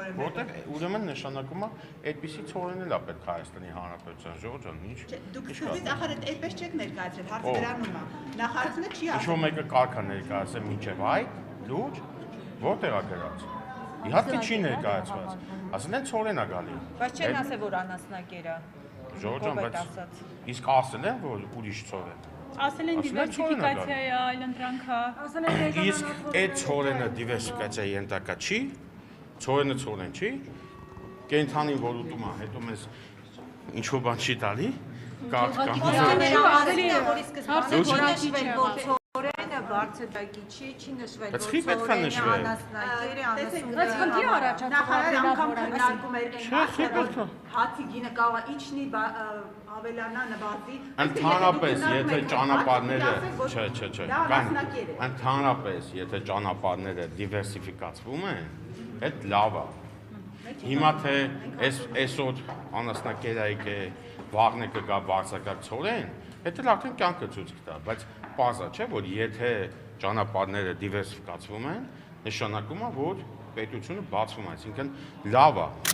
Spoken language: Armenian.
ծորենները։ Որտեղ ուրեմն նշանակում է այդպիսի ծորեն էլ է պետք Հայաստանի Հանրապետության ժողովրդան, ինչ։ Դուք սկզբից ախր այդպես չեք ներկայացրել, հարցը դրանում է։ Նախարարությունը չի ասում։ Ինչ-որ մեկը կարգա ներկայացել մինչև այդ լուրջ, որտեղ է գրած։ Իհարկե չի ներկայացված։ Ասել են ծորեն է գալի։ Բայց չեն ասել, որ անասնակեր է։ Ժողովրդան, բայց իսկ ասել են, որ ուրիշ ծոր է։ Ասել են դիվերսիֆիկացիա է, այլընտրանք է։ Իսկ այդ ծորենը դիվերսիֆիկացիայի ենթակա չի, ծորենը ծորեն չի, կենթանին որ ուտում է, հետո մեզ ինչ-որ բան չի տալի, Որենը բարձրակի չի նշվել, որ ծորենը անասնակեր է, Բայց խնդիր նախարար անգամ քննարկում էր որ հացի գինը կարող է իջնի ավելանա նվազի։ Ընդհանրապես, եթե ճանապարհները, ընդհանրապես, եթե ճանապարհները դիվերսիֆիկացվում են, այդ լավ է։ Հիմա թե այսօր անասնակերայք է, վաղն է կգա բարձրակարգ ծորեն, դա արդեն կյանքը ցույց կտա, բայց պարզ է, չէ, որ եթե ճանապարհները դիվերսիֆիկացվում են, նշանակում է, որ պետությունը բացվում է, այսինքն լավ է։